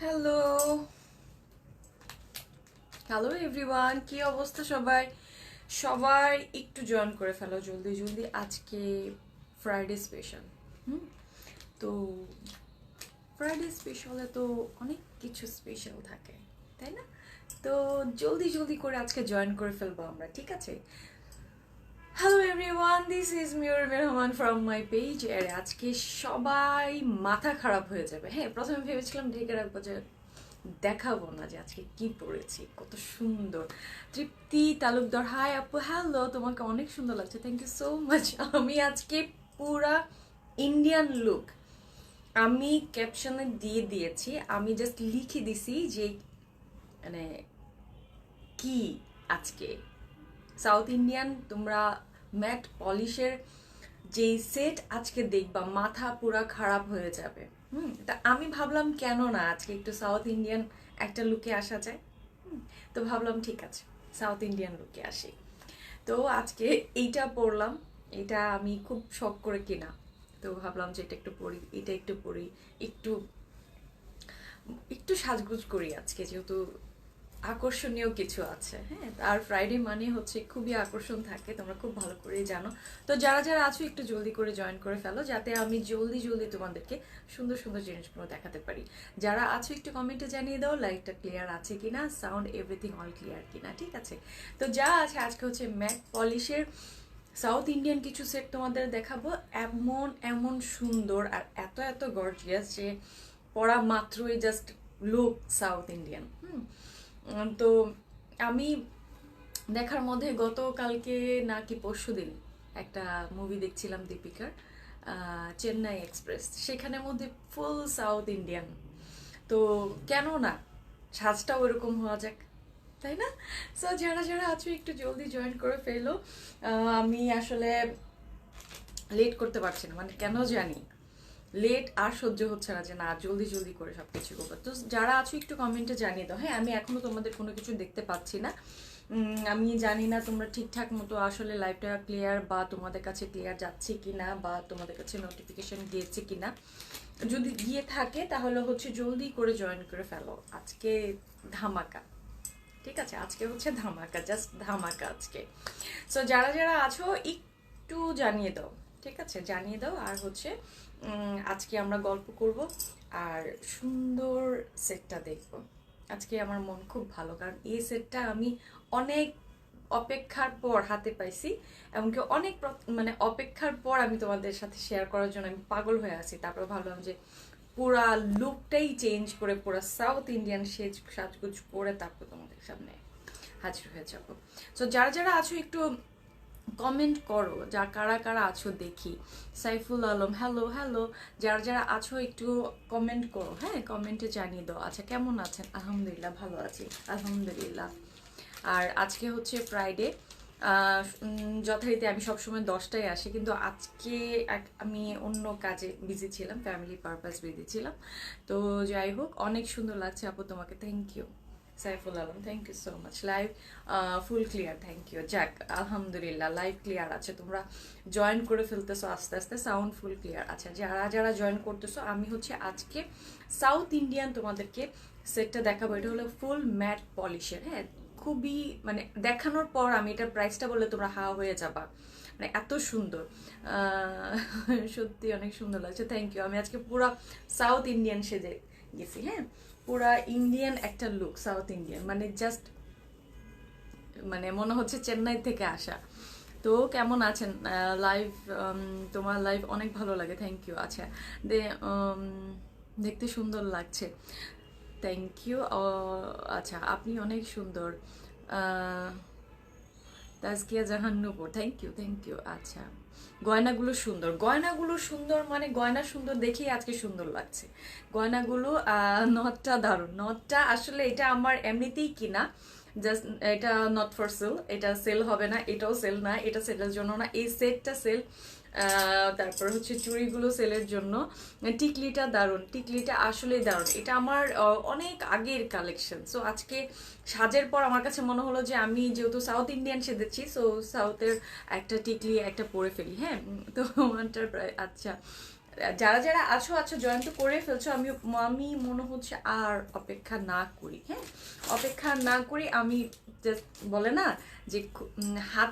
Hello hello everyone, কি অবস্থা সবাই? সবাই একটু জয়েন করে ফেলো জলদি জলদি। আজকে ফ্রাইডে স্পেশাল। হুম তো ফ্রাইডে স্পেশালে তো অনেক কিছু স্পেশাল থাকে, তাই না? তো জলদি জলদি করে আজকে জয়েন করে ফেলবো আমরা, ঠিক আছে? Hello everyone, this is Muir মেহমান ফ্রম মাই পেজ। আর আজকে সবাই মাথা খারাপ হয়ে যাবে। হ্যাঁ, প্রথমে ভেবেছিলাম ঢেকে রাখবো, যে দেখাবো না যে আজকে কি পরেছি, কত সুন্দর। তৃপ্তি তালুকদার, হাই আপু, হ্যালো, তোমাকে অনেক সুন্দর লাগছে, থ্যাংক ইউ সো মাচ। আমি আজকে পুরা ইন্ডিয়ান লুক আমি ক্যাপশনে দিয়ে দিয়েছি, আমি জাস্ট লিখে দিছি যে মানে কি আজকে সাউথ ইন্ডিয়ান তোমরা ম্যাট পলিশের যে সেট আজকে দেখবা, মাথা পুরা খারাপ হয়ে যাবে। তা আমি ভাবলাম কেন না আজকে একটু সাউথ ইন্ডিয়ান একটা লুকে আসা যায়। তো ভাবলাম ঠিক আছে, সাউথ ইন্ডিয়ান লুকে আসি। তো আজকে এইটা পরলাম, এটা আমি খুব শখ করে কিনা। তো ভাবলাম যে এটা একটু পরি, এটা একটু পরি, একটু একটু সাজগুজ করি আজকে, যেহেতু আকর্ষণীয় কিছু আছে। হ্যাঁ, আর ফ্রাইডে মানে হচ্ছে খুবই আকর্ষণ থাকে, তোমরা খুব ভালো করেই জানো। তো যারা যারা আছো একটু জলদি করে জয়েন করে ফেলো, যাতে আমি জলদি জলদি তোমাদেরকে সুন্দর সুন্দর জিনিসগুলো দেখাতে পারি। যারা আছো একটু কমেন্টে জানিয়ে দাও লাইটটা ক্লিয়ার আছে কিনা, সাউন্ড এভরিথিং অল ক্লিয়ার কিনা, ঠিক আছে? তো যা আছে আজকে হচ্ছে ম্যাট পলিশের সাউথ ইন্ডিয়ান কিছু সেট তোমাদের দেখাবো। এমন এমন সুন্দর আর এত এত গর্জিয়াস যে পড়া মাত্রই জাস্ট লুক সাউথ ইন্ডিয়ান। তো আমি দেখার মধ্যে গতকালকে নাকি পরশুদিন একটা মুভি দেখছিলাম দীপিকার, চেন্নাই এক্সপ্রেস, সেখানের মধ্যে ফুল সাউথ ইন্ডিয়ান। তো কেন না সাজটাও ওরকম হওয়া যাক, তাই না? সো যারা যারা আছো একটু জলদি জয়েন করে ফেলো। আমি আসলে লেট করতে পারছি না, মানে কেন জানি লেট আর সহ্য হচ্ছে না, যে না জলদি জলদি করে সবকিছু করবো। তো যারা আছো একটু কমেন্টে জানিয়ে দাও। হ্যাঁ, আমি এখনো তোমাদের কোনো কিছু দেখতে পাচ্ছি না। আমি জানি না তোমরা ঠিকঠাক মতো আসলে লাইভটা ক্লিয়ার, বা তোমাদের কাছে ক্লিয়ার যাচ্ছে কিনা, বা তোমাদের কাছে নোটিফিকেশন গিয়েছে কিনা। যদি গিয়ে থাকে তাহলে হচ্ছে জলদি করে জয়েন করে ফেলো, আজকে ধামাকা। ঠিক আছে, আজকে হচ্ছে ধামাকা, জাস্ট ধামাকা আজকে। সো যারা যারা আছো একটু জানিয়ে দাও, ঠিক আছে, জানিয়ে দাও। আর হচ্ছে আজকে আমরা গল্প করব আর সুন্দর সেটটা দেখব। আজকে আমার মন খুব ভালো, কারণ এই সেটটা আমি অনেক অপেক্ষার পর হাতে পাইছি। এমনকি অনেক মানে অপেক্ষার পর আমি তোমাদের সাথে শেয়ার করার জন্য আমি পাগল হয়ে আছি। তারপর ভাবলাম যে পুরা লুকটাই চেঞ্জ করে, পুরা সাউথ ইন্ডিয়ান সাজগুজ করে তারপর তোমাদের সামনে হাজির হয়ে যাব। সো যারা যারা আছো একটু কমেন্ট করো, যা কারা কারা আছো দেখি। Saiful Alam, hello hello. যারা যারা আছো একটু কমেন্ট করো, হ্যাঁ, কমেন্টে জানিয়ে দাও। আচ্ছা, কেমন আছেন? আলহামদুলিল্লাহ, ভালো আছি, আলহামদুলিল্লাহ। আর আজকে হচ্ছে ফ্রাইডে। যথারীতি আমি সবসময় 10টায় আসি, কিন্তু আজকে আমি অন্য কাজে বিজি ছিলাম, ফ্যামিলি পারপাস বিজি ছিলাম। তো যাই হোক, অনেক সুন্দর লাগছে আপু তোমাকে, thank you. Saiful Alam, thank you so much. Live full clear, thank you. যাক, আলহামদুলিল্লাহ, লাইভ ক্লিয়ার আছে। তোমরা জয়েন করে ফেলতেছো আস্তে আস্তে, সাউন্ড ফুল ক্লিয়ার আছে। যারা যারা জয়েন করতেছো, আমি হচ্ছে আজকে সাউথ ইন্ডিয়ান তোমাদেরকে সেটটা দেখাবো। এটা হলো ফুল ম্যাট পলিশের। হ্যাঁ, খুবই মানে দেখানোর পর আমি এটার প্রাইসটা বললে তোমরা হা হয়ে যাবা, মানে এত সুন্দর। সত্যি অনেক সুন্দর লাগছে, থ্যাংক ইউ। আমি আজকে পুরো সাউথ ইন্ডিয়ান সেজে গেছি। হ্যাঁ, পুরা ইন্ডিয়ান একটা লুক, সাউথ ইন্ডিয়ান, মানে জাস্ট মানে মনে হচ্ছে চেন্নাই থেকে আসা। তো কেমন আছেন? লাইভ, তোমার লাইভ অনেক ভালো লাগে, থ্যাংক ইউ। আচ্ছা, দে দেখতে সুন্দর লাগছে, থ্যাংক ইউ। আচ্ছা, আপনি অনেক সুন্দর। তাজকিয়া জাহান নূপুর, থ্যাংক ইউ, থ্যাংক ইউ। আচ্ছা, গয়নাগুলো সুন্দর, গয়নাগুলো সুন্দর, মানে গয়না সুন্দর দেখেই আজকে সুন্দর লাগছে গয়নাগুলো। নথটা দারুণ, নথটা আসলে এটা আমার এমনিতেই কিনা, জাস্ট এটা নট ফর সেল, এটা সেল হবে না, এটাও সেল না, এটা সেলের জন্য না, এই সেটটা সেল। তারপর হচ্ছে চুড়িগুলো সেলের জন্য। টিকলিটা দারুণ, টিকলিটা আসলেই দারুণ, এটা আমার অনেক আগের কালেকশন। সো আজকে সাজের পর আমার কাছে মনে হলো যে আমি যেহেতু সাউথ ইন্ডিয়ান সেজেছি, সো সাউথের একটা টিকলি একটা পরে ফেলি। হ্যাঁ, তো ওয়ানটার প্রায়। আচ্ছা, যারা যারা আছো আছো জয়েন তো করে ফেলছো, আমি আমি মনে হচ্ছে আর অপেক্ষা না করি, হ্যাঁ অপেক্ষা না করি, আমি জাস্ট বলে না যে হাত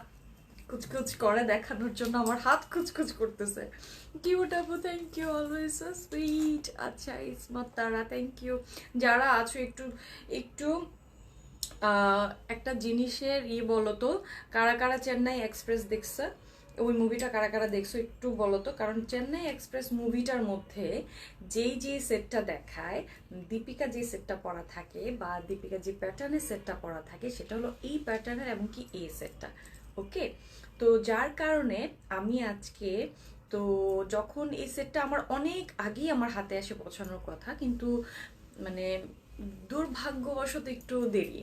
কুচকুচ করে দেখানোর জন্য আমার হাত কুচকুচ করতেছে। কিউট আপু, thank you, always so sweet. আচ্ছা ইসমত তারা, থ্যাংক ইউ। যারা আছো একটু একটু একটা জিনিসের বলো তো, কারা কারা চেন্নাই এক্সপ্রেস দেখছে, ওই মুভিটা কারা কারা দেখছো একটু বলো তো। কারণ চেন্নাই এক্সপ্রেস মুভিটার মধ্যে যেই যে সেটটা দেখায়, দীপিকা যে সেটটা পরা থাকে বা দীপিকা যে প্যাটার্নের সেটটা পরা থাকে, সেটা হলো এই প্যাটার্নের এবং কি এই সেটটা। ওকে, তো যার কারণে আমি আজকে, তো যখন এই সেটটা আমার অনেক আগেই আমার হাতে এসে পৌঁছানোর কথা, কিন্তু মানে দুর্ভাগ্যবশত একটু দেরি।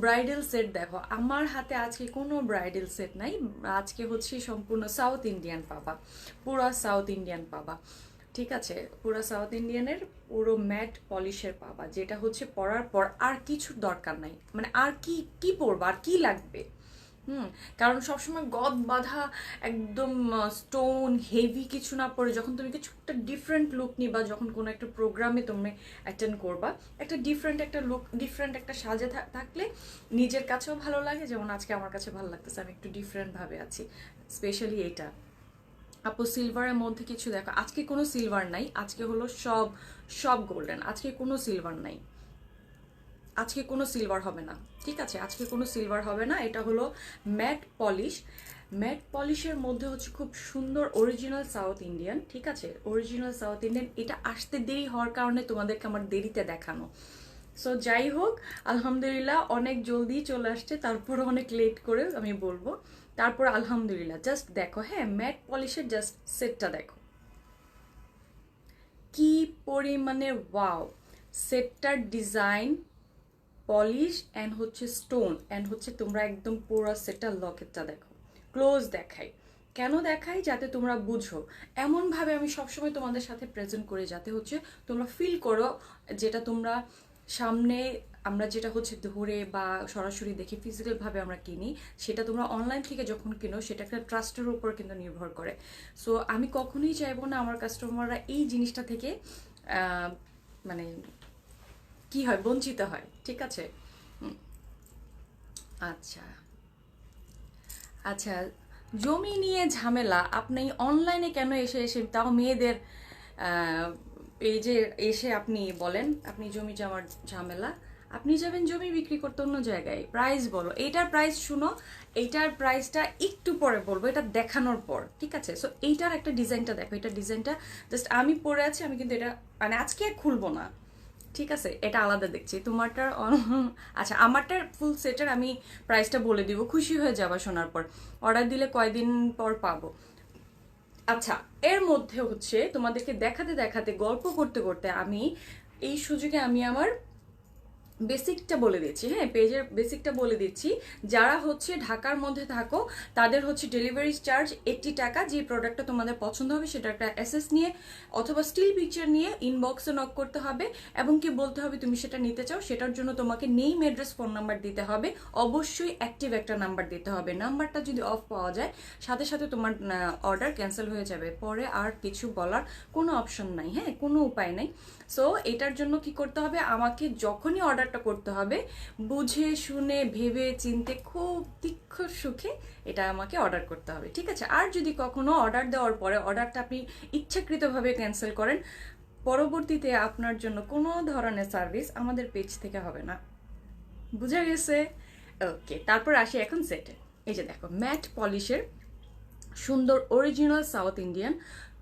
ব্রাইডাল সেট দেখো আমার হাতে আজকে কোনো ব্রাইডাল সেট নাই, আজকে হচ্ছে সম্পূর্ণ সাউথ ইন্ডিয়ান পাবা, পুরো সাউথ ইন্ডিয়ান পাবা, ঠিক আছে, পুরো সাউথ ইন্ডিয়ানের পুরো ম্যাট পলিশের পাবা, যেটা হচ্ছে পরার পর আর কিছুর দরকার নাই, মানে আর কি কি পরবা, আর কি লাগবে। কারণ সবসময় গদ বাঁধা একদম স্টোন হেভি কিছু না পরে যখন তুমি কিছু একটা ডিফারেন্ট লুক নিবা, যখন কোনো একটা প্রোগ্রামে তুমি অ্যাটেন্ড করবা, একটা ডিফারেন্ট একটা লুক, ডিফারেন্ট একটা সাজে থাকলে নিজের কাছেও ভালো লাগে, যেমন আজকে আমার কাছে ভালো লাগতেছে, আমি একটু ডিফারেন্টভাবে আছি, স্পেশালি এইটা। আপু সিলভারের মধ্যে কিছু দেখো, আজকে কোনো সিলভার নাই, আজকে হলো সব সব গোল্ডেন, আজকে কোনো সিলভার নাই, আজকে কোনো সিলভার হবে না, ঠিক আছে, আজকে কোনো সিলভার হবে না। এটা হলো ম্যাট পলিশ, ম্যাট পলিশের মধ্যে হচ্ছে খুব সুন্দর অরিজিনাল সাউথ ইন্ডিয়ান, ঠিক আছে, অরিজিনাল সাউথ ইন্ডিয়ান। এটা আসতে দেরি হওয়ার কারণে তোমাদেরকে আমার দেরিতে দেখানো। সো যাই হোক, আলহামদুলিল্লাহ অনেক জলদি চলে আসছে, তারপরে অনেক লেট করে আমি বলবো, তারপর আলহামদুলিল্লাহ। জাস্ট দেখো, হ্যাঁ ম্যাট পলিশের জাস্ট সেটটা দেখো কি পরিমাণে ওয়াও, সেটটার ডিজাইন, পলিশ অ্যান্ড হচ্ছে স্টোন অ্যান্ড হচ্ছে তোমরা একদম পুরো সেটটা লকেটটা দেখো, ক্লোজ দেখাই, কেন দেখাই যাতে তোমরা বুঝো, এমনভাবে আমি সবসময় তোমাদের সাথে প্রেজেন্ট করি যাতে হচ্ছে তোমরা ফিল করো যেটা তোমরা সামনে, আমরা যেটা হচ্ছে ধরে বা সরাসরি দেখি ফিজিক্যালভাবে আমরা কিনি, সেটা তোমরা অনলাইন থেকে যখন কিনো সেটা একটা ট্রাস্টের উপর কিন্তু নির্ভর করে। সো আমি কখনোই চাইবো না আমার কাস্টমাররা এই জিনিসটা থেকে মানে কি হয়, বঞ্চিত হয়, ঠিক আছে। আচ্ছা আচ্ছা, জমি নিয়ে ঝামেলা, আপনি অনলাইনে কেন এসে এসে তাও মেয়েদের পেজে এসে আপনি বলেন আপনি জমি জমার ঝামেলা, আপনি যাবেন জমি বিক্রি করতে অন্য জায়গায়, প্রাইস বলো, এইটার প্রাইস শুনো, এইটার প্রাইসটা একটু পরে বলবো, এটা দেখানোর পর, ঠিক আছে। সো এইটার একটা ডিজাইনটা দেখো, এটা ডিজাইনটা জাস্ট আমি পরে আছি, আমি কিন্তু এটা মানে আজকে আর খুলবো না, ঠিক আছে, এটা আলাদা দেখছি তোমারটার আচ্ছা আমারটার ফুল সেটের আমি প্রাইসটা বলে দিব, খুশি হয়ে যাবা শোনার পর, অর্ডার দিলে কয়দিন পর পাবো। আচ্ছা, এর মধ্যে হচ্ছে তোমাদেরকে দেখাতে দেখাতে গল্প করতে করতে আমি এই সুযোগে আমি আমার বেসিকটা বলে দিচ্ছি, হ্যাঁ পেজের বেসিকটা বলে দিচ্ছি। যারা হচ্ছে ঢাকার মধ্যে থাকো তাদের হচ্ছে ডেলিভারি চার্জ 80 টাকা, যে প্রোডাক্টটা তোমাদের পছন্দ হবে সেটা একটা এসএস নিয়ে অথবা স্টিল পিকচার নিয়ে ইনবক্সে নক করতে হবে, এবং কি বলতে হবে তুমি সেটা নিতে চাও, সেটার জন্য তোমাকে নেম অ্যাড্রেস ফোন নাম্বার দিতে হবে, অবশ্যই অ্যাক্টিভ একটা নাম্বার দিতে হবে, নাম্বারটা যদি অফ পাওয়া যায় সাথে সাথে তোমার অর্ডার ক্যান্সেল হয়ে যাবে, পরে আর কিছু বলার কোনো অপশন নাই, হ্যাঁ কোনো উপায় নাই। সো এটার জন্য কি করতে হবে, আমাকে যখনই অর্ডারটা করতে হবে বুঝে শুনে ভেবে চিনতে খুব তীক্ষ্ণ সুখে এটা আমাকে অর্ডার করতে হবে, ঠিক আছে। আর যদি কখনো অর্ডার দেওয়ার পরে অর্ডারটা আপনি ইচ্ছাকৃতভাবে ক্যান্সেল করেন, পরবর্তীতে আপনার জন্য কোনো ধরনের সার্ভিস আমাদের পেজ থেকে হবে না, বুঝা গেছে? ওকে, তারপর আসি এখন সেটে। এই যে দেখো ম্যাট পলিশের সুন্দর অরিজিনাল সাউথ ইন্ডিয়ান,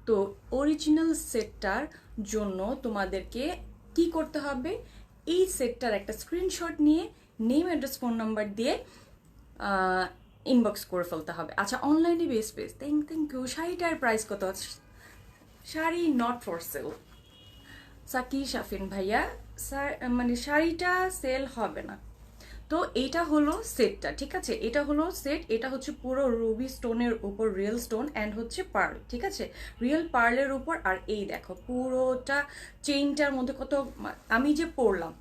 তো অরিজিনাল সেটটার জন্য তোমাদেরকে কি করতে হবে, এই সেটটার একটা স্ক্রিনশট নিয়ে নেম অ্যাড্রেস ফোন নাম্বার দিয়ে ইনবক্স করে ফেলতে হবে। আচ্ছা অনলাইনে বেস পেজ, থ্যাংক ইউ। শাড়িটার প্রাইস কত আছে? শাড়ি not for sale, Saki Shafin ভাইয়া, মানে শাড়িটা সেল হবে না। তো এটা হলো সেটটা, ঠিক আছে, এটা হলো সেট, এটা হচ্ছে পুরো রুবি স্টোনের উপর রিয়েল স্টোন অ্যান্ড হচ্ছে পার্ল, ঠিক আছে, রিয়েল পার্লের উপর। আর এই দেখো পুরোটা চেইনটার মধ্যে কত, আমি যে পরলাম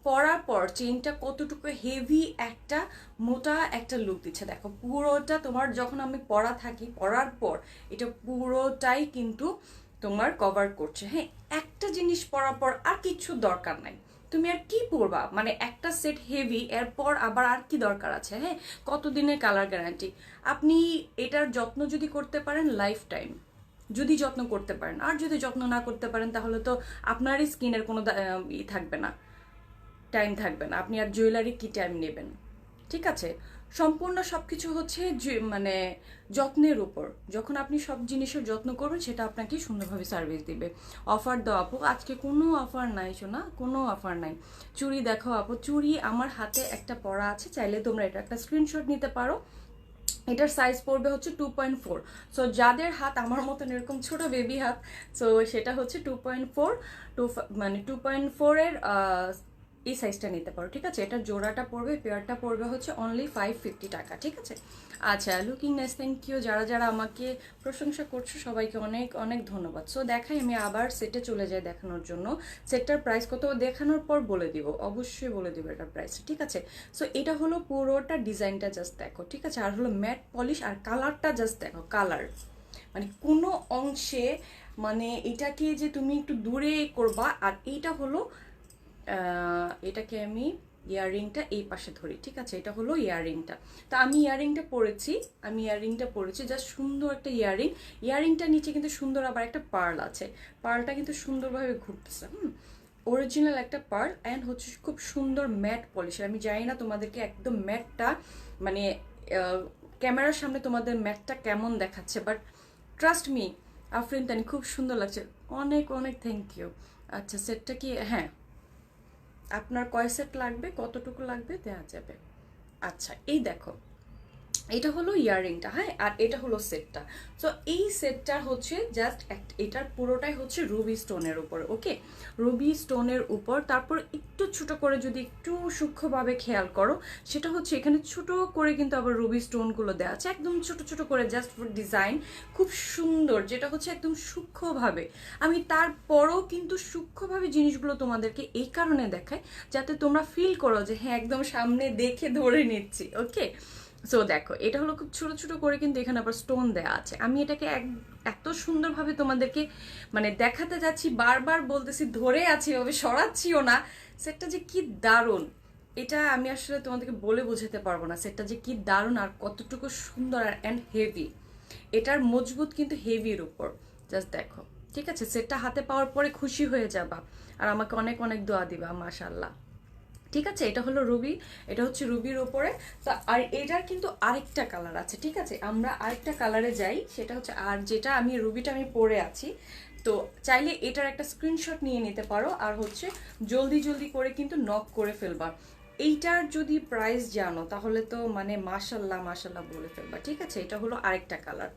পরার পর চেইনটা কতটুকু হেভি একটা মোটা একটা লুক দিচ্ছে, দেখো পুরোটা তোমার যখন আমি পরা থাকি, পরার পর এটা পুরোটাই কিন্তু তোমার কভার করছে। হ্যাঁ, একটা জিনিস পরার পর আর কিছু দরকার নাই, তুমি আর কি পরবা, মানে একটা সেট হেভি এরপর আবার আর কি দরকার আছে। হ্যাঁ, কতদিনের কালার গ্যারান্টি, আপনি এটার যত্ন যদি করতে পারেন লাইফ টাইম, যদি যত্ন করতে পারেন। আর যদি যত্ন না করতে পারেন তাহলে তো আপনারই স্কিনের কোনো থাকবে না, টাইম থাকবে না, আপনি আর জুয়েলারি কি টাইম নেবেন। ঠিক আছে, সম্পূর্ণ সব কিছু হচ্ছে মানে যত্নের উপর। যখন আপনি সব জিনিসের যত্ন করবেন সেটা আপনাকে সুন্দরভাবে সার্ভিস দিবে। অফার দাও আপু, আজকে কোনো অফার নাই শোনা, কোনো অফার নাই। চুড়ি দেখো আপু, চুড়ি আমার হাতে একটা পরা আছে, চাইলে তোমরা এটা একটা স্ক্রিনশট নিতে পারো। এটার সাইজ পড়বে হচ্ছে 2.4। সো যাদের হাত আমার মতন এরকম ছোট বেবি হাত, সো সেটা হচ্ছে 2.4, মানে 2.4 এর এই সাইজটা নিতে পারো। ঠিক আছে, এটার জোড়াটা পড়বে, পেয়ারটা পড়বে হচ্ছে অনলি 550 টাকা। ঠিক আছে, আচ্ছা লুকিং নাইস, থ্যাংক ইউ। যারা যারা আমাকে প্রশংসা করছো সবাইকে অনেক অনেক ধন্যবাদ। সো দেখাই, আমি আবার সেটে চলে যাই দেখানোর জন্য। সেটটার প্রাইস কত দেখানোর পর বলে দিব, অবশ্যই বলে দিব এটার প্রাইস। ঠিক আছে, সো এটা হলো পুরোটা ডিজাইনটা, জাস্ট দেখো। ঠিক আছে, আর হলো ম্যাট পলিশ, আর কালারটা জাস্ট দেখো, কালার মানে কোনো অংশে, মানে এটাকে যে তুমি একটু দূরে করবা। আর এইটা হলো এটাকে আমি ইয়াররিংটা এই পাশে ধরি। ঠিক আছে, এটা হলো ইয়াররিংটা। তো আমি ইয়াররিংটা পরেছি জাস্ট সুন্দর একটা ইয়াররিং। ইয়াররিংটার নিচে কিন্তু সুন্দর আবার একটা পার্ল আছে, পার্লটা কিন্তু সুন্দরভাবে ঘুরতেছে। অরিজিনাল একটা পার্ল, অ্যান্ড হচ্ছে খুব সুন্দর ম্যাট পলিশ। আমি জানি না তোমাদেরকে একদম ম্যাটটা, মানে ক্যামেরার সামনে তোমাদের ম্যাটটা কেমন দেখাচ্ছে, বাট ট্রাস্ট মি আফরিন তানি খুব সুন্দর লাগছে। অনেক অনেক থ্যাংক ইউ। আচ্ছা সেটটা কি, হ্যাঁ আপনার কয় সেট লাগবে, কতটুকু লাগবে দেওয়া যাবে। আচ্ছা এই দেখো, এটা হলো ইয়াররিংটা। হ্যাঁ, আর এটা হলো সেটটা। সো এই সেটটা হচ্ছে জাস্ট এটার পুরোটাই হচ্ছে রুবি স্টোনের উপর। ওকে, রুবি স্টোনের উপর। তারপর একটু ছোট করে যদি একটু সূক্ষ্মভাবে খেয়াল করো, সেটা হচ্ছে এখানে ছোট করে কিন্তু আবার রুবি স্টোনগুলো দেওয়া আছে, একদম ছোট ছোট করে, জাস্ট ফর ডিজাইন, খুব সুন্দর, যেটা হচ্ছে একদম সূক্ষ্মভাবে। আমি তারপরও কিন্তু সূক্ষ্মভাবে জিনিসগুলো তোমাদেরকে এই কারণে দেখাই যাতে তোমরা ফিল করো যে হ্যাঁ একদম সামনে দেখে ধরে নিচ্ছি। ওকে, সো দেখো এটা হলো খুব ছোট ছোট করে, কিন্তু এখানে আবার স্টোন দেওয়া আছে। আমি এটাকে এত সুন্দরভাবে তোমাদেরকে মানে দেখাতে যাচ্ছি, বারবার বলতেছি, ধরে আছি এভাবে, সরাচ্ছিও না। সেটটা যে কি দারুণ, এটা আমি আসলে তোমাদেরকে বলে বোঝাতে পারবো না সেটটা যে কি দারুণ আর কতটুকু সুন্দর অ্যান্ড হেভি। এটার মজবুত কিন্তু হেভির উপর, জাস্ট দেখো। ঠিক আছে, সেটটা হাতে পাওয়ার পরে খুশি হয়ে যাবা আর আমাকে অনেক অনেক দোয়া দিবা, মাশাআল্লাহ। ঠিক আছে, এটা হলো রুবি, এটা হচ্ছে রুবির ওপরে। তো আর এটার কিন্তু আরেকটা কালার আছে। ঠিক আছে, আমরা আরেকটা কালারে যাই, সেটা হচ্ছে, আর যেটা আমি রুবিটা আমি পরে আছি, তো চাইলে এটার একটা স্ক্রিনশট নিয়ে নিতে পারো, আর হচ্ছে জলদি জলদি করে কিন্তু নক করে ফেলবা। এইটার যদি প্রাইস জানো তাহলে তো মানে মাশাল্লাহ মাশাল্লাহ বলে ফেলবা। ঠিক আছে, এটা হলো আরেকটা কালার,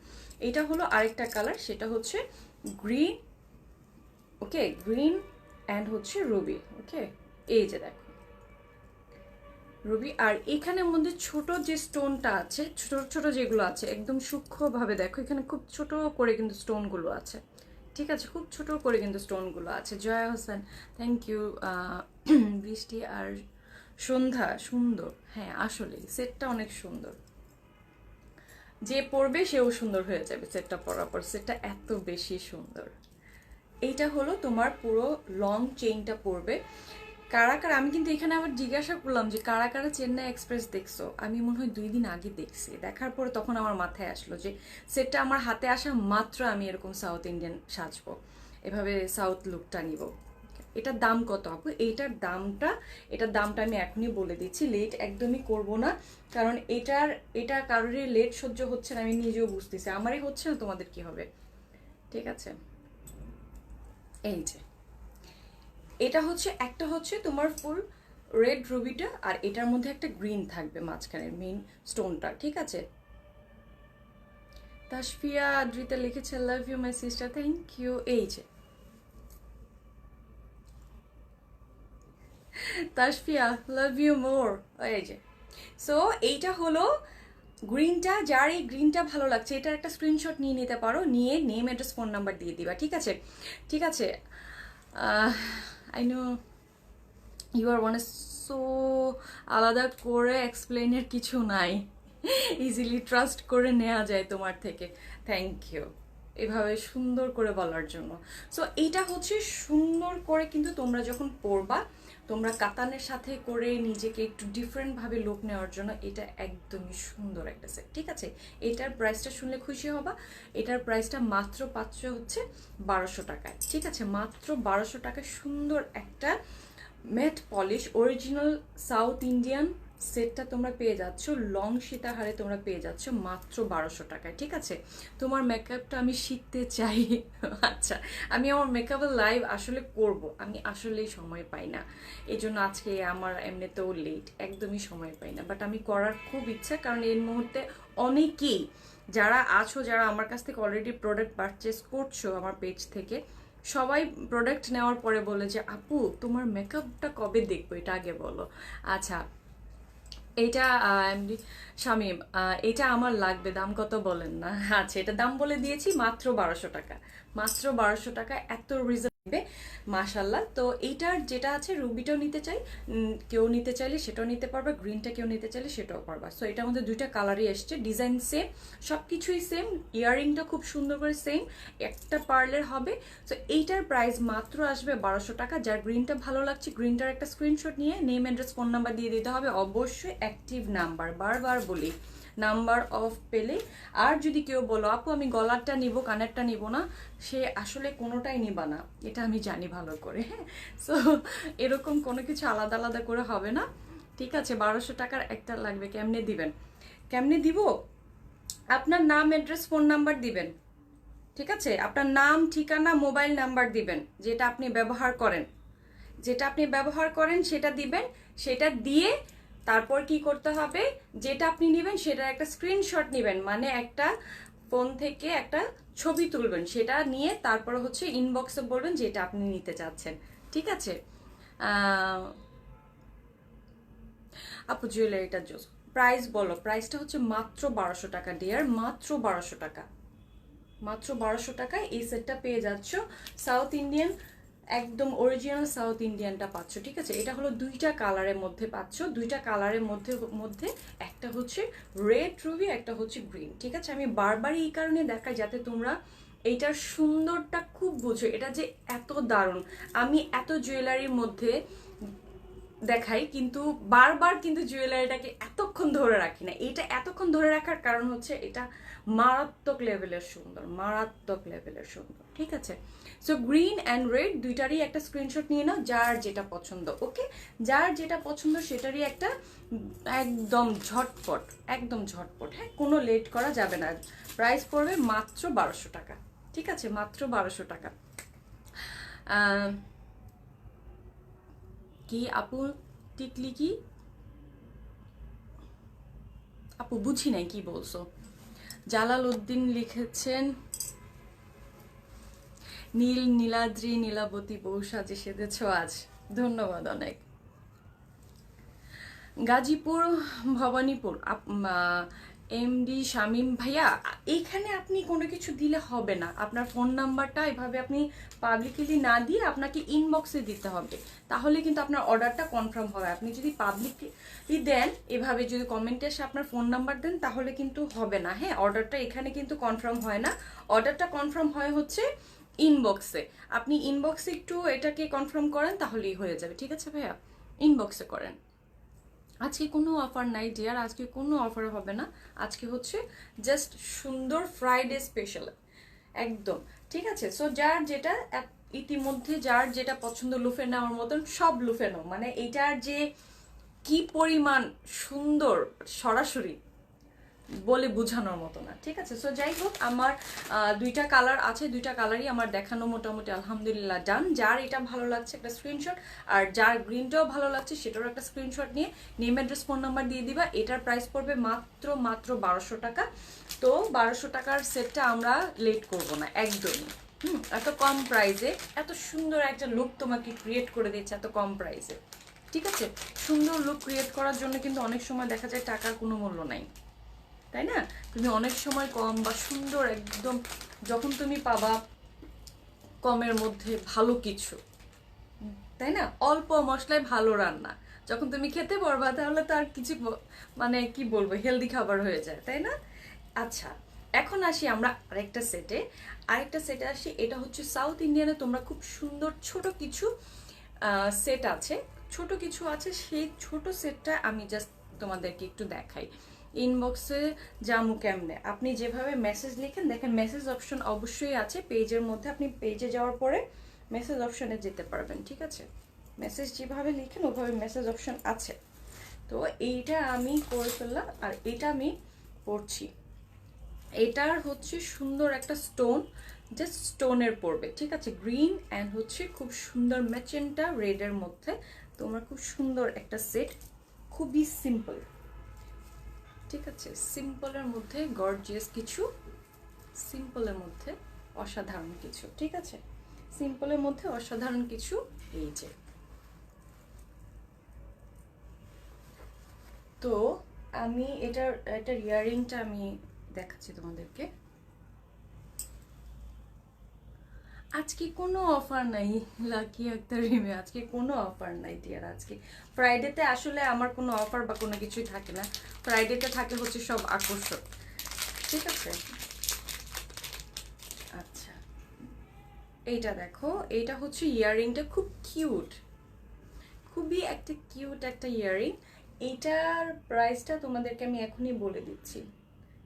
এটা হলো আরেকটা কালার, সেটা হচ্ছে গ্রিন। ওকে, গ্রিন অ্যান্ড হচ্ছে রুবি। ওকে, এই যে দেখো রুবি, আর এখানের মধ্যে ছোট যে স্টোনটা আছে, ছোট ছোট যেগুলো আছে একদম সূক্ষ্মভাবে দেখো, এখানে খুব ছোট করে কিন্তু স্টোনগুলো আছে। ঠিক আছে, খুব ছোট করে কিন্তু স্টোনগুলো আছে। Joya Hossain, thank you. বৃষ্টি আর সন্ধ্যা, সুন্দর। হ্যাঁ আসলে সেটটা অনেক সুন্দর, যে পরবে সেও সুন্দর হয়ে যাবে সেটটা পরার পর, সেটটা এত বেশি সুন্দর। এইটা হলো তোমার পুরো লং চেইনটা পড়বে। কারা কারা, আমি কিন্তু এখানে আবার জিজ্ঞাসা করলাম যে কারা কারা চেন্নাই এক্সপ্রেস দেখছো। আমি মনে হয় 2 দিন আগে দেখছি, দেখার পরে তখন আমার মাথায় আসলো যে সেটটা আমার হাতে আসা মাত্র আমি এরকম সাউথ ইন্ডিয়ান সাজবো, এভাবে সাউথ লুকটা নিব। এটার দাম কত আপু? এটার দামটা আমি এখনই বলে দিচ্ছি, লেট একদমই করব না, কারণ এটা কারোরই লেট সহ্য হচ্ছে না, আমি নিজেও বুঝতেছি, আমারই হচ্ছে না, তোমাদের কি হবে। ঠিক আছে, এই যে এটা হচ্ছে, একটা হচ্ছে তোমার ফুল রেড রুবিটা, আর এটার মধ্যে একটা গ্রিন থাকবে মাঝখানের মেইন স্টোনটা। ঠিক আছে, তাসফিয়া আদ্রিতা লিখেছে love you my sister, thank you. এই যে তাসফিয়া লাভ ইউ মোর। এই যে, সো এইটা হলো গ্রিনটা। যার এই গ্রিনটা ভালো লাগছে এটার একটা স্ক্রিনশট নিয়ে নিতে পারো, নিয়ে নেম অ্যাড্রেস ফোন নাম্বার দিয়ে দিবা। ঠিক আছে, ঠিক আছে। I know you are one, so আলাদা করে এক্সপ্লেনের কিছু নাই, ইজিলি ট্রাস্ট করে নেওয়া যায় তোমার থেকে। Thank you. এভাবে সুন্দর করে বলার জন্য। সো এইটা হচ্ছে সুন্দর করে কিন্তু তোমরা যখন পরবা, তোমরা কাতানের সাথে করে নিজেকে একটু ডিফারেন্টভাবে লুক নেওয়ার জন্য এটা একদমই সুন্দর একটা সেট। ঠিক আছে, এটার প্রাইসটা শুনলে খুশি হবা। এটার প্রাইসটা মাত্র পাচ্ছ হচ্ছে 1200 টাকায়। ঠিক আছে, মাত্র 1200 টাকায় সুন্দর একটা matte polish original South Indian সেটটা তোমরা পেয়ে যাচ্ছ। লং সীতাহারে তোমরা পেয়ে যাচ্ছ মাত্র 1200 টাকায়। ঠিক আছে, তোমার মেকআপটা আমি শিখতে চাই। আচ্ছা, আমি আমার মেকআপের লাইভ আসলে করব, আমি আসলেই সময় পাই না, এই জন্য আজকে আমার এমনিতেও লেট, একদমই সময় পাই না। বাট আমি করার খুব ইচ্ছা, কারণ এই মুহূর্তে অনেকেই যারা আছো, যারা আমার কাছ থেকে অলরেডি প্রোডাক্ট পারচেস করছো আমার পেজ থেকে, সবাই প্রোডাক্ট নেওয়ার পরে বলে যে আপু তোমার মেকআপটা কবে দেখবো, এটা আগে বলো। আচ্ছা, এটা এমডি শামীম, এটা আমার লাগবে, দাম কত বলেন না। আচ্ছা, এটা দাম বলে দিয়েছি, মাত্র 1200 টাকা, মাত্র 1200 টাকা, এত রিজনেবল মাশাল্লাহ। তো এইটার যেটা আছে রুবিটাও নিতে চাই, কেউ নিতে চাইলে সেটাও নিতে পারবা, গ্রিনটা কেউ নিতে চাইলে সেটাও পারবা। সো এটার মধ্যে দুইটা কালারই এসছে, ডিজাইন সেম, সব কিছুই সেম, ইয়াররিংটা খুব সুন্দর করে সেম, একটা পার্লের হবে। সো এইটার প্রাইস মাত্র আসবে 1200 টাকা। যার গ্রিনটা ভালো লাগছে, গ্রিনটার একটা স্ক্রিনশট নিয়ে নেম অ্যাড্রেস ফোন নাম্বার দিয়ে দিতে হবে, অবশ্যই অ্যাক্টিভ নাম্বার, বারবার বলি নাম্বার অফ পেলে। আর যদি কেউ বলো আপু আমি গলারটা নিব কানেরটা নিব না, সে আসলে কোনোটাই নিবা না, এটা আমি জানি ভালো করে। হ্যাঁ, সো এরকম কোনো কিছু আলাদা আলাদা করে হবে না। ঠিক আছে, 1200 টাকার একটা লাগবে, কেমনে দিবেন? কেমনে দিব? আপনার নাম অ্যাড্রেস ফোন নাম্বার দিবেন। ঠিক আছে, আপনার নাম ঠিকানা মোবাইল নাম্বার দিবেন, যেটা আপনি ব্যবহার করেন, যেটা আপনি ব্যবহার করেন সেটা দিবেন। সেটা দিয়ে তারপর কি করতে হবে, যেটা আপনি নেবেন সেটার একটা স্ক্রিনশট নেবেন, মানে একটা ফোন থেকে একটা ছবি তুলবেন, সেটা নিয়ে তারপর হচ্ছে ইনবক্সে বলবেন যেটা আপনি নিতে চাচ্ছেন। ঠিক আছে আপু, জুয়েলারিটা জোস। প্রাইস বলো, প্রাইসটা হচ্ছে মাত্র 1200 টাকা ডিয়ার, মাত্র 1200 টাকা, মাত্র 1200 টাকায় এই সেটটা পেয়ে যাচ্ছ। সাউথ ইন্ডিয়ান, একদম অরিজিনাল সাউথ ইন্ডিয়ানটা পাচ্ছ। ঠিক আছে, এটা হলো দুইটা কালারের মধ্যে পাচ্ছ, দুইটা কালারের মধ্যে মধ্যে একটা হচ্ছে রেড রুবি, একটা হচ্ছে গ্রিন। ঠিক আছে, আমি বারবারই এই কারণে দেখাই যাতে তোমরা এইটার সুন্দরটা খুব বুঝো, এটা যে এত দারুণ। আমি এত জুয়েলারির মধ্যে দেখাই কিন্তু বারবার কিন্তু জুয়েলারিটাকে এতক্ষণ ধরে রাখি না। এটা এতক্ষণ ধরে রাখার কারণ হচ্ছে এটা মারাত্মক লেভেলের সুন্দর, মারাত্মক লেভেলের সুন্দর। ঠিক আছে, সো গ্রিন অ্যান্ড রেড দুইটারই একটা স্ক্রিনশট নিয়ে নাও, যার যেটা পছন্দ। ওকে, যার যেটা পছন্দ সেটারই একটা, একদম ঝটপট, একদম ঝটপট। হ্যাঁ, কোনো লেট করা যাবে না। প্রাইস পড়বে মাত্র 1200 টাকা। ঠিক আছে, মাত্র 1200 টাকা। কি আপু, টিকলি কি আপু, বুঝি নাই কি বলছো। জালাল উদ্দিন লিখেছেন নীল নীলাদ্রি নীলাবতী বউ সাজে সেজেছ আজ, ধন্যবাদ অনেক। গাজীপুর ভবানীপুর, এমডি শামীম ভাইয়া, এইখানে আপনি কোনো কিছু দিলে হবে না, আপনার ফোন নাম্বারটা এভাবে আপনি পাবলিকলি না দিয়ে আপনাকে ইনবক্সে দিতে হবে, তাহলে কিন্তু আপনার অর্ডারটা কনফার্ম হবে। আপনি যদি পাবলিকলি দেন, এভাবে যদি কমেন্টে এসে আপনার ফোন নাম্বার দেন, তাহলে কিন্তু হবে না। হ্যাঁ, অর্ডারটা এখানে কিন্তু কনফার্ম হয় না, অর্ডারটা কনফার্ম হয় হচ্ছে ইনবক্সে। আপনি ইনবক্সে একটু এটাকে কনফার্ম করেন, তাহলেই হয়ে যাবে। ঠিক আছে ভাইয়া, ইনবক্সে করেন। আজকে কোনো অফার নাই ডিয়ার, আজকে কোনো অফার হবে না, আজকে হচ্ছে জাস্ট সুন্দর ফ্রাইডে স্পেশাল একদম। ঠিক আছে, সো যার যেটা ইতিমধ্যে যার যেটা পছন্দ লুফে নেওয়ার মতন সব লুফে নাও, মানে এইটার যে কি পরিমাণ সুন্দর সরাসরি বলে বোঝানোর মতো না। ঠিক আছে, সো যাই হোক, আমার দুইটা কালার আছে, দুইটা কালারই আমার দেখানো মোটামুটি আলহামদুলিল্লাহ ডান। যার এটা ভালো লাগছে একটা স্ক্রিনশট, আর যার গ্রিনটাও ভালো লাগছে সেটারও একটা স্ক্রিনশট নিয়ে নেম অ্যাড্রেস ফোন নাম্বার দিয়ে দিবা। এটার প্রাইস পড়বে মাত্র মাত্র 1200 টাকা। তো 1200 টাকার সেটটা আমরা লেট করব না একদমই। এত কম প্রাইসে এত সুন্দর একটা লুক তোমাকে ক্রিয়েট করে দিচ্ছে এত কম প্রাইসে। ঠিক আছে, সুন্দর লুক ক্রিয়েট করার জন্য কিন্তু অনেক সময় দেখা যায় টাকার কোনো মূল্য নাই, তাই না? তুমি অনেক সময় কম বা সুন্দর একদম যখন তুমি পাবা কমের মধ্যে ভালো কিছু, তাই না, অল্প মশলায় ভালো রান্না, যখন তুমি খেতে পারবা তাহলে তো আর কিছু মানে কি বলবো, হেলদি খাবার হয়ে যায়, তাই না? আচ্ছা, এখন আসি আমরা আরেকটা সেটে আসি। এটা হচ্ছে সাউথ ইন্ডিয়ানে তোমরা খুব সুন্দর ছোট কিছু সেট আছে, সেই ছোট সেটটা আমি জাস্ট তোমাদেরকে একটু দেখাই। ইনবক্সে জামু কেমনে, আপনি যেভাবে মেসেজ লিখেন, দেখেন মেসেজ অপশন অবশ্যই আছে পেজের মধ্যে, আপনি পেজে যাওয়ার পরে মেসেজ অপশনে যেতে পারবেন, ঠিক আছে? মেসেজ যেভাবে লিখেন ওভাবে মেসেজ অপশন আছে। তো এইটা আমি করে ফেললাম, আর এটা আমি পড়ছি। এটার হচ্ছে সুন্দর একটা স্টোন, জাস্ট স্টোনের পড়বে, ঠিক আছে? গ্রিন অ্যান্ড হচ্ছে খুব সুন্দর ম্যাজেন্টা রেডের মধ্যে তোমার খুব সুন্দর একটা সেট, খুবই সিম্পল, ঠিক আছে? সিম্পলের মধ্যে গর্জিয়াস কিছু, সিম্পলের মধ্যে অসাধারণ কিছু, ঠিক আছে? সিম্পলের মধ্যে অসাধারণ কিছু। এই যে, তো আমি এটার ইয়াররিংটা আমি দেখাচ্ছি তোমাদেরকে। আজকে কোনো অফার নাই লাকি আক্তার রিমে, আজকে কোনো অফার নাই ডিয়ার। আজকে ফ্রাইডেতে আসলে আমার কোনো অফার বা কোনো কিছুই থাকে না, ফ্রাইডেতে থাকে হচ্ছে সব আকর্ষণ, ঠিক আছে? আচ্ছা, এইটা দেখো, এইটা হচ্ছে ইয়াররিংটা খুব কিউট, খুবই একটা কিউট একটা ইয়াররিং। এইটার প্রাইসটা তোমাদেরকে আমি এখনই বলে দিচ্ছি,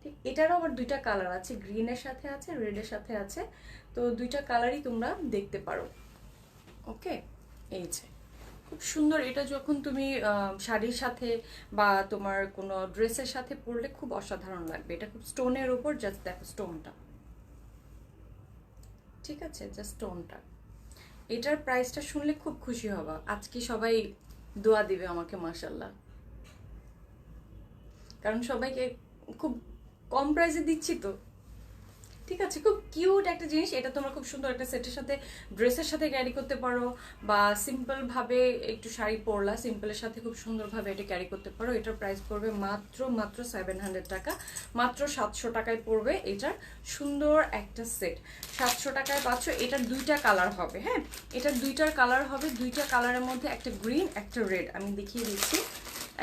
ঠিক? এটারও আবার দুইটা কালার আছে, গ্রিনের সাথে আছে, রেডের সাথে আছে, তো দুইটা কালারই তোমরা দেখতে পারো। ওকে, এই যে খুব সুন্দর। এটা যখন তুমি শাড়ির সাথে বা তোমার কোনো ড্রেসের সাথে পরলে খুব অসাধারণ লাগবে। এটা খুব স্টোনের উপর, জাস্ট দেখো স্টোনটা, ঠিক আছে? জাস্ট স্টোনটা। এটার প্রাইসটা শুনলে খুব খুশি হবা। আজকে সবাই দোয়া দিবে আমাকে, মাশাল্লাহ, কারণ সবাইকে খুব কম প্রাইসে দিচ্ছি তো, ঠিক আছে? খুব কিউট একটা জিনিস। এটা তোমরা খুব সুন্দর একটা সেটের সাথে, ড্রেসের সাথে ক্যারি করতে পারো, বা সিম্পল ভাবে একটু শাড়ি পরলা, সিম্পলের সাথে খুব সুন্দরভাবে এটা ক্যারি করতে পারো। এটার প্রাইস পড়বে মাত্র 700 টাকা, মাত্র 700 টাকায় পড়বে এটার সুন্দর একটা সেট। 700 টাকায় পাচ্ছ। এটার দুইটা কালার হবে, হ্যাঁ, এটার দুইটার কালার হবে, দুইটা কালারের মধ্যে একটা গ্রিন একটা রেড, আমি দেখিয়ে দিচ্ছি।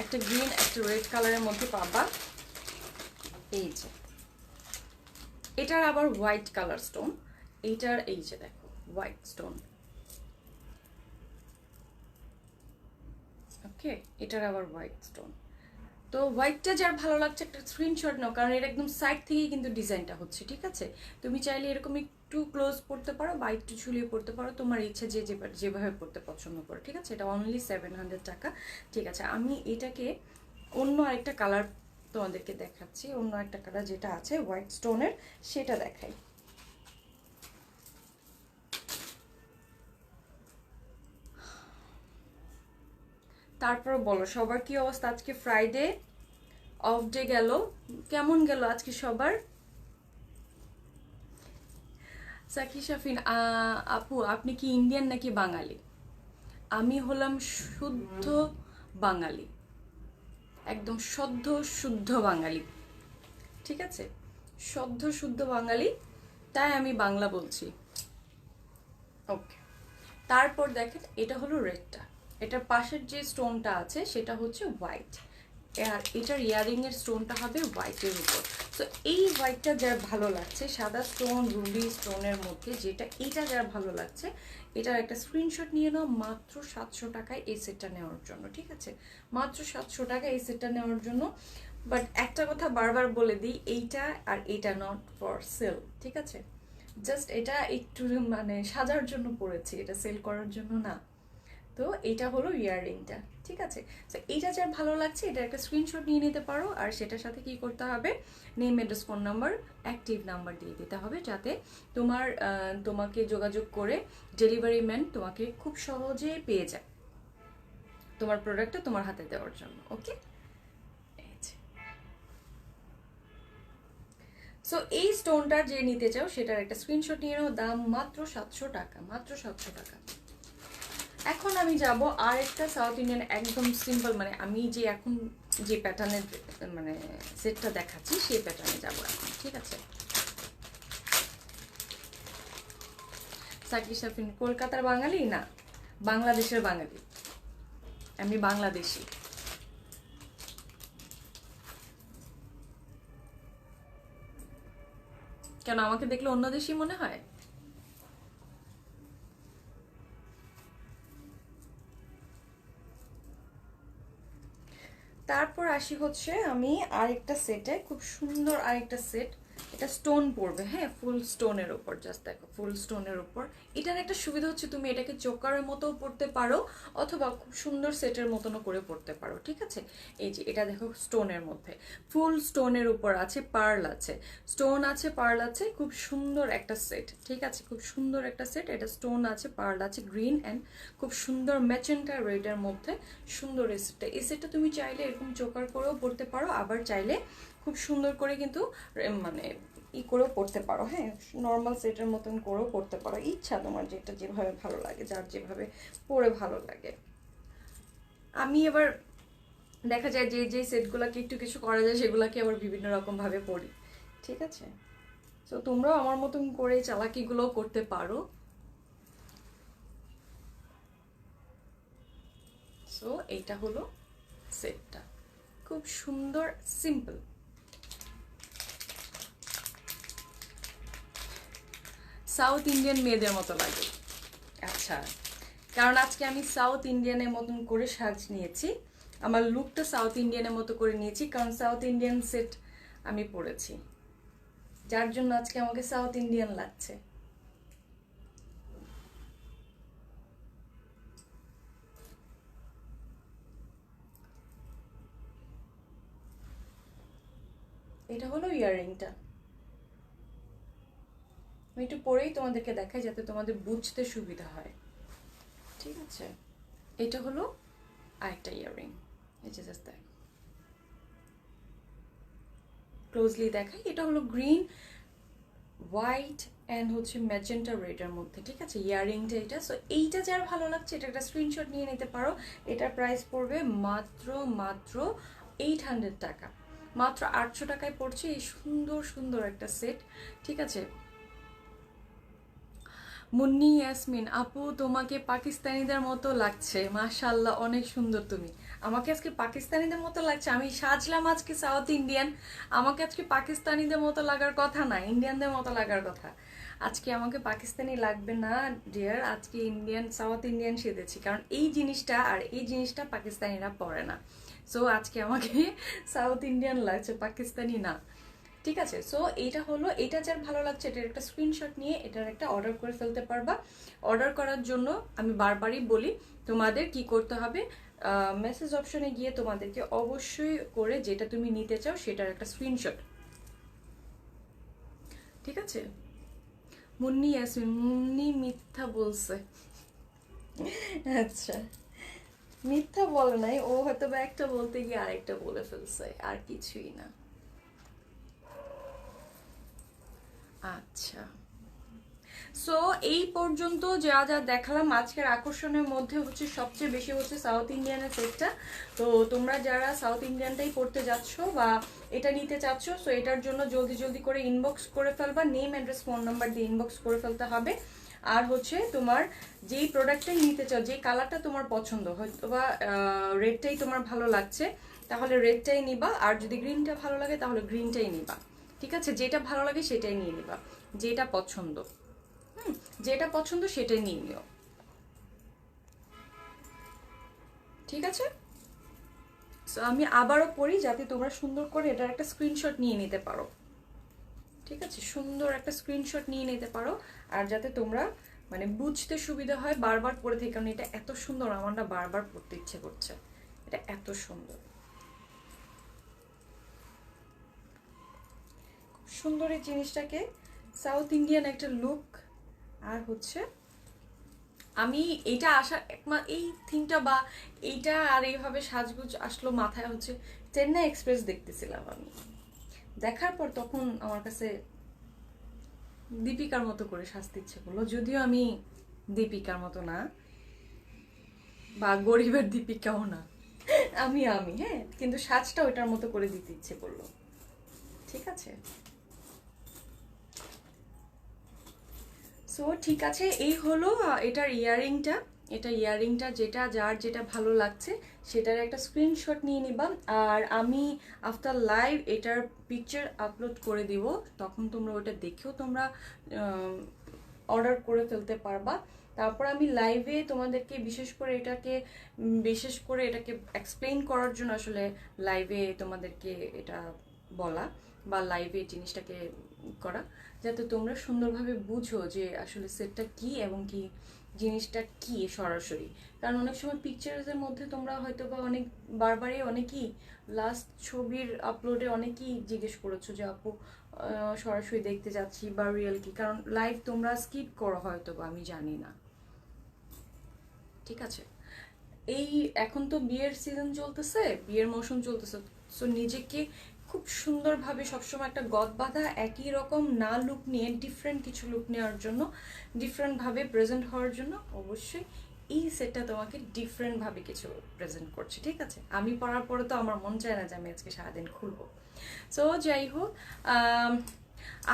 একটা গ্রিন একটা রেড কালারের মধ্যে পাবা। এই যে, এটার আবার হোয়াইট কালার স্টোন, এইটার এই যে দেখো হোয়াইট স্টোন, ওকে? এটার আবার হোয়াইট স্টোন। তো হোয়াইটটা যার ভালো লাগছে একটা স্ক্রিনশট নাও, কারণ এটা একদম সাইড থেকেই কিন্তু ডিজাইনটা হচ্ছে, ঠিক আছে? তুমি চাইলে এরকম একটু ক্লোজ পড়তে পারো বা একটু ঝুলিয়ে পড়তে পারো, তোমার ইচ্ছা যেভাবে পড়তে পছন্দ করো, ঠিক আছে? এটা অনলি 700 টাকা, ঠিক আছে? আমি এটাকে অন্য আরেকটা কালার তোমাদেরকে দেখাচ্ছি, অন্য একটা কালার যেটা আছে হোয়াইট স্টোনের, সেটা দেখাই। তারপর বলো সবার কি অবস্থা? আজকে ফ্রাইডে, অফ ডে গেল, কেমন গেল আজকে সবার? সাকি শাফিন, আপু আপনি কি ইন্ডিয়ান নাকি বাঙালি? আমি হলাম শুদ্ধ বাঙালি, একদম সদ্য শুদ্ধ বাঙালি, ঠিক আছে? সদ্য শুদ্ধ বাঙালি, তাই আমি বাংলা বলছি। ওকে, তারপর দেখেন এটা হলো রেডটা, এটার পাশের যে স্টোনটা আছে সেটা হচ্ছে হোয়াইট, আর এটার ইয়ারিং এর স্টোনটা হবে হোয়াইটের উপর। তো এই হোয়াইটটা যার ভালো লাগছে, সাদা স্টোন রুবি স্টোনের মধ্যে যেটা, এটা যার ভালো লাগছে, এটার একটা স্ক্রিনশট নিয়ে নাও মাত্র 700 টাকায় এই সেটটা নেওয়ার জন্য, ঠিক আছে? মাত্র 700 টাকা এই সেটটা নেওয়ার জন্য। বাট একটা কথা বারবার বলে দিই, এইটা আর এইটা নট ফর সেল, ঠিক আছে? জাস্ট এটা একটু মানে সাজার জন্য পড়েছি, এটা সেল করার জন্য না। তো এটা হলো ইয়াররিংটা, ঠিক আছে? তো এইটা যার ভালো লাগছে এটা একটা স্ক্রিনশট নিয়ে নিতে পারো, আর সেটার সাথে কি করতে হবে, name address phone number active number দিয়ে দিতে হবে, যাতে তোমাকে যোগাযোগ করে ডেলিভারি ম্যান তোমাকে খুব সহজে পেয়ে যায় তোমার প্রোডাক্টটা তোমার হাতে দেওয়ার জন্য। ওকে, সো এই স্টোনটা যে নিতে চাও সেটার একটা স্ক্রিনশট নিয়ে নাও, দাম মাত্র 700 টাকা, মাত্র 700 টাকা। এখন আমি যাব আর একটা সাউথ ইন্ডিয়ান একদম সিম্পল, মানে আমি যে এখন যে প্যাটার্নের মানে সেটটা দেখাচ্ছি সেই প্যাটার্নে যাব এখন, ঠিক আছে? সাকি শাফিন, কলকাতার বাঙালি না, বাংলাদেশের বাঙালি, আমি বাংলাদেশি। কেন আমাকে দেখলে অন্য দেশই মনে হয়? তারপর আসি হচ্ছে আমি আরেকটা সেটে, খুব সুন্দর আরেকটা সেট। এটা স্টোন পড়বে, হ্যাঁ, ফুল স্টোনের উপর। জাস্ট দেখো, ফুল স্টোনের উপর। এটার একটা সুবিধা হচ্ছে তুমি এটাকে চোকারের মতোও পড়তে পারো, অথবা খুব সুন্দর সেটের মতনও করে পড়তে পারো, ঠিক আছে? এই যে এটা দেখো, স্টোনের মধ্যে ফুল স্টোনের উপর আছে, পার্ল আছে, স্টোন আছে, পার্ল আছে, খুব সুন্দর একটা সেট, ঠিক আছে? খুব সুন্দর একটা সেট। এটা স্টোন আছে, পার্ল আছে, গ্রিন অ্যান্ড খুব সুন্দর ম্যাজেন্টা রেডের মধ্যে সুন্দর এই সেটটা। এই সেটটা তুমি চাইলে এরকম চোকার করেও পড়তে পারো, আবার চাইলে খুব সুন্দর করে কিন্তু মানে করেও পড়তে পারো, হ্যাঁ, নর্মাল সেটের মতন করেও পড়তে পারো, ইচ্ছা তোমার যেটা যেভাবে ভালো লাগে, যার যেভাবে পরে ভালো লাগে। আমি এবার দেখা যায় যে যে সেটগুলোকে একটু কিছু করা যায় সেগুলোকে আবার বিভিন্ন রকম ভাবে পড়ি, ঠিক আছে? তো তোমরাও আমার মতন করে চালাকিগুলো করতে পারো। সো এইটা হলো সেটটা, খুব সুন্দর, সিম্পল। সাউথ ইন্ডিয়ান মেয়েদের মতো লাগে। আচ্ছা, কারণ আজকে আমি সাউথ ইন্ডিয়ানের মতন করে সাজ নিয়েছি, আমার লুকটা সাউথ ইন্ডিয়ানের মতো করে নিয়েছি, কারণ সাউথ ইন্ডিয়ান সেট আমি পরেছি, যার জন্য আজকে আমাকে সাউথ ইন্ডিয়ান লাগছে। এটা হলো ইয়াররিংটা, আমি একটু পরেই তোমাদেরকে দেখাই যাতে তোমাদের বুঝতে সুবিধা হয়, ঠিক আছে? এটা হলো আরেকটা ইয়াররিং, এই যে জাস্ট দেখ, ক্লোজলি দেখাই। এটা হলো গ্রিন, হোয়াইট অ্যান্ড হচ্ছে ম্যাজেন্টা রেডের মধ্যে, ঠিক আছে? ইয়াররিংটা এটা। সো এইটা যার ভালো লাগছে এটা একটা স্ক্রিনশট নিয়ে নিতে পারো। এটার প্রাইস পড়বে মাত্র মাত্র 800 টাকা, মাত্র 800 টাকায় পড়ছে এই সুন্দর সুন্দর একটা সেট, ঠিক আছে? মুন্নি ইয়াসমিন আপু, তোমাকে পাকিস্তানিদের মতো লাগছে, মাশাআল্লাহ, অনেক সুন্দর তুমি। আমাকে আজকে পাকিস্তানিদের মতো লাগছে? আমি সাজলাম আজকে সাউথ ইন্ডিয়ান, আমাকে আজকে পাকিস্তানিদের মতো লাগার কথা না, ইন্ডিয়ানদের মতো লাগার কথা। আজকে আমাকে পাকিস্তানি লাগবে না ডিয়ার, আজকে ইন্ডিয়ান, সাউথ ইন্ডিয়ান সেজেছি, কারণ এই জিনিসটা আর এই জিনিসটা পাকিস্তানিরা পরে না। সো আজকে আমাকে সাউথ ইন্ডিয়ান লাগছে, পাকিস্তানি না, ঠিক আছে? সো এইটা হলো, এটা যার ভালো লাগছে এটার একটা স্ক্রিনশট নিয়ে এটার একটা অর্ডার করে ফেলতে পারবা। অর্ডার করার জন্য আমি বারবারই বলি তোমাদের কি করতে হবে, মেসেজ অপশনে গিয়ে তোমাদেরকে অবশ্যই করে যেটা তুমি নিতে চাও সেটার একটা স্ক্রিনশট, ঠিক আছে? মুন্নি ইয়াসমিন, মুন্নি মিথ্যা বলছে। আচ্ছা, মিথ্যা বলে নাই, ও হয়তো বা একটা বলতে গিয়ে আরেকটা বলে ফেলছে, আর কিছুই না। আচ্ছা, সো এই পর্যন্ত যা যা দেখালাম আজকের আকর্ষণের মধ্যে হচ্ছে সবচেয়ে বেশি হচ্ছে সাউথ ইন্ডিয়ানের সেটটা। তো তোমরা যারা সাউথ ইন্ডিয়ানটাই পড়তে যাচ্ছ বা এটা নিতে চাচ্ছ, সো এটার জন্য জলদি জলদি করে ইনবক্স করে ফেলবা, নেম অ্যাড্রেস ফোন নাম্বার দিয়ে ইনবক্স করে ফেলতে হবে। আর হচ্ছে তোমার যেই প্রোডাক্টটাই নিতে চাও, যে কালারটা তোমার পছন্দ, হয়তো বা রেডটাই তোমার ভালো লাগছে, তাহলে রেডটাই নিবা, আর যদি গ্রিনটা ভালো লাগে তাহলে গ্রিনটাই নিবা, ঠিক আছে? যেটা ভালো লাগে সেটাই নিয়ে নিবা, যেটা পছন্দ, যেটা পছন্দ সেটাই নিয়ে নিও, ঠিক আছে? সো আমি আবারও পড়ি যাতে তোমরা সুন্দর করে এটার একটা স্ক্রিনশট নিয়ে নিতে পারো, ঠিক আছে? সুন্দর একটা স্ক্রিনশট নিয়ে নিতে পারো, আর যাতে তোমরা মানে বুঝতে সুবিধা হয় বারবার পড়ে থেকে, কারণ এটা এত সুন্দর, আমার না বারবার পড়তে ইচ্ছে করছে, এটা এত সুন্দর, সুন্দর এই জিনিসটাকে, সাউথ ইন্ডিয়ান একটা লুক। আর হচ্ছে আমি এইটা আসার এই থিমটা বা এইটা আর এইভাবে সাজগুজ আসলো মাথায় হচ্ছে চেন্নাই এক্সপ্রেস দেখতেছিলাম আমি, দেখার পর তখন আমার কাছে দীপিকার মতো করে সাজতে ইচ্ছে করলো, যদিও আমি দীপিকার মতো না, বা গরিবের দীপিকাও না, আমি হ্যাঁ, কিন্তু সাজটা ওইটার মতো করে দিতে ইচ্ছে করলো, ঠিক আছে? সো ঠিক আছে, এই হলো এটার ইয়াররিংটা, এটা ইয়াররিংটা যেটা যার যেটা ভালো লাগছে সেটার একটা স্ক্রিনশট নিয়ে নিবা। আর আমি আফটার লাইভ এটার পিকচার আপলোড করে দিব, তখন তোমরা ওটা দেখেও তোমরা অর্ডার করে ফেলতে পারবা। তারপর আমি লাইভে তোমাদেরকে বিশেষ করে এটাকে এক্সপ্লেইন করার জন্য আসলে লাইভে তোমাদেরকে এটা বলা বা লাইভে জিনিসটাকে করা, যাতে তোমরা সুন্দরভাবে বুঝো যে আসলে সেটটা কি এবং কি জিনিসটা কি সরাসরি। কারণ অনেক সময় পিকচার্সের মধ্যে তোমরা হয়তো বা অনেক বারবারই অনেকেই লাস্ট ছবির আপলোডে অনেকেই জিজ্ঞেস করেছো যে আপু সরাসরি দেখতে যাচ্ছি বা রিয়েল কি, কারণ লাইভ তোমরা স্কিপ করো হয়তো বা, আমি জানি না। ঠিক আছে, এই এখন তো বিয়ের সিজন চলতেছে, বিয়ের মৌসুম চলতেছে, সো নিজেকে খুব সুন্দরভাবে সবসময় একটা গদ বাঁধা একই রকম না লুক নিয়ে ডিফারেন্ট কিছু লুক নেওয়ার জন্য, ডিফারেন্টভাবে প্রেজেন্ট হওয়ার জন্য অবশ্যই এই সেটটা তোমাকে ডিফারেন্টভাবে কিছু প্রেজেন্ট করছে। ঠিক আছে, আমি পরার পরে তো আমার মন চায় না যে আমি আজকে সারাদিন খুলবো। সো যাই হোক,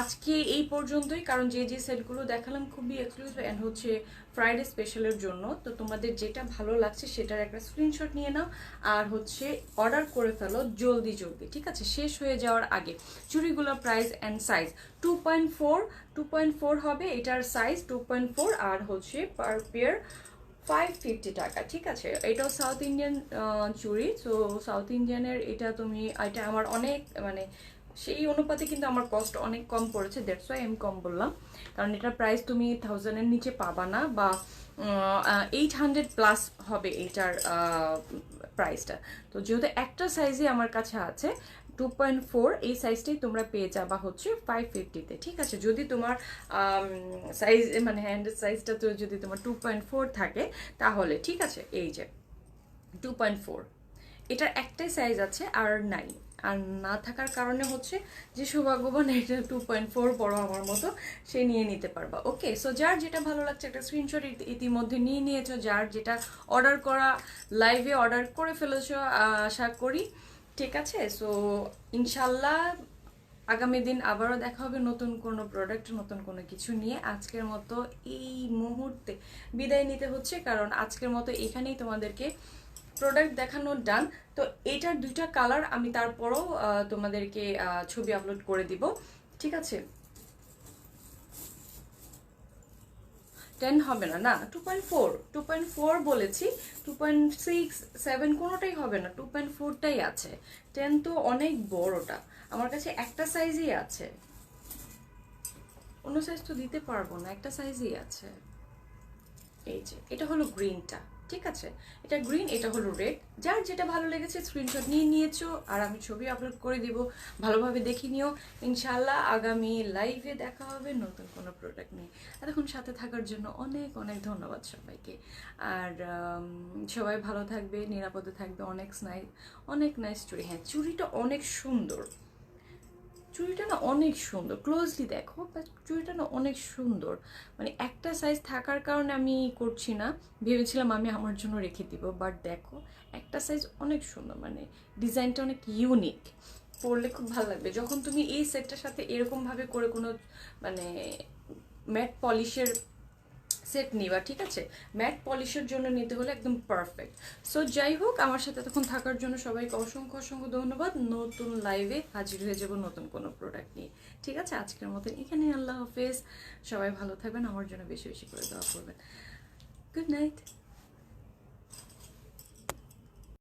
আজকে এই পর্যন্তই, কারণ যে সেটগুলো দেখালাম খুবই এক্সক্লুসিভ অ্যান্ড হচ্ছে ফ্রাইডে স্পেশালের জন্য। তো তোমাদের যেটা ভালো লাগছে সেটার একটা স্ক্রিনশট নিয়ে নাও আর হচ্ছে অর্ডার করে ফেলো জলদি জলদি। ঠিক আছে, শেষ হয়ে যাওয়ার আগে। চুড়িগুলোর প্রাইস অ্যান্ড সাইজ 2.4 হবে এটার সাইজ 2.4, আর হচ্ছে পার পেয়ার 550 টাকা। ঠিক আছে, এটাও সাউথ ইন্ডিয়ান চুড়ি। তো সাউথ ইন্ডিয়ানের এটা আমার অনেক মানে সেই অনুপাতে কিন্তু আমার কস্ট অনেক কম পড়েছে, দ্যাটস ওয়াই আমি কম বললাম। কারণ এটার প্রাইস তুমি 1000-এর নিচে পাবা না, বা 800+ হবে এইটার প্রাইসটা। তো যেহেতু একটা সাইজই আমার কাছে আছে 2.4, এই সাইজটাই তোমরা পেয়ে যাবা হচ্ছে 550-তে। ঠিক আছে, যদি তোমার সাইজ মানে হ্যান্ডের সাইজটা তো যদি তোমার 2.4 থাকে তাহলে ঠিক আছে। এই যে 2.4, এটার একটাই সাইজ আছে আর নাই, আর না থাকার কারণে হচ্ছে যে সৌভাগ্যবান এটা 2.4 বড় আমার মতো, সে নিয়ে নিতে পারবা। ওকে, সো যার যেটা ভালো লাগছে একটা স্ক্রিনশট ইতিমধ্যে নিয়ে নিয়েছো, যার যেটা অর্ডার করা লাইভে অর্ডার করে ফেলেছো আশা করি। ঠিক আছে, সো ইনশাল্লাহ আগামী দিন আবারও দেখা হবে নতুন কোনো প্রোডাক্ট, নতুন কোনো কিছু নিয়ে। আজকের মতো এই মুহূর্তে বিদায় নিতে হচ্ছে, কারণ আজকের মতো এখানেই তোমাদেরকে প্রোডাক্ট দেখানো ডান। তো এটার দুইটা কালার আমি তারপরও তোমাদেরকে ছবি আপলোড করে দিব। ঠিক আছে, 10 হবে না, 2.4 বলেছি, 2.6, 7 কোনোটাই হবে না, 2.4টাই আছে। 10 তো অনেক বড়টা, আমার কাছে একটা সাইজই আছে, অন্য সাইজ তো দিতে পারবো না, একটা সাইজই আছে। এই যে এটা হলো গ্রিনটা। ঠিক আছে, এটা গ্রিন, এটা হলো রেড। যার যেটা ভালো লেগেছে স্ক্রিনশট নিয়ে নিয়েছো আর আমি ছবি আপলোড করে দিব, ভালোভাবে দেখে নিও। ইনশাল্লাহ আগামী লাইভে দেখা হবে নতুন কোনো প্রোডাক্ট নিয়ে। এতক্ষণ সাথে থাকার জন্য অনেক অনেক ধন্যবাদ সবাইকে। আর সবাই ভালো থাকবে, নিরাপদে থাকবে। অনেক নাইস চুড়ি। হ্যাঁ, চুড়িটা অনেক সুন্দর, চুড়িটা না অনেক সুন্দর, ক্লোজলি দেখো, বাট চুড়িটা না অনেক সুন্দর। মানে একটা সাইজ থাকার কারণে আমি করছি না, ভেবেছিলাম আমি আমার জন্য রেখে দিব, বাট দেখো একটা সাইজ অনেক সুন্দর, মানে ডিজাইনটা অনেক ইউনিক, পরলে খুব ভালো লাগবে। যখন তুমি এই সেটটার সাথে এরকমভাবে করে কোনো মানে ম্যাট পলিশের সেট নিবা, ঠিক আছে, ম্যাট পলিশের জন্য নিতে হলে একদম পারফেক্ট। সো যাই হোক, আমার সাথে তখন থাকার জন্য সবাইকে অসংখ্য অসংখ্য ধন্যবাদ। নতুন লাইভে হাজির হয়ে যাব নতুন কোনো প্রোডাক্ট নিয়ে। ঠিক আছে, আজকের মতন এখানে, আল্লাহ হাফেজ। সবাই ভালো থাকবেন, আমার জন্য বেশি বেশি করে দোয়া করবেন। Good night.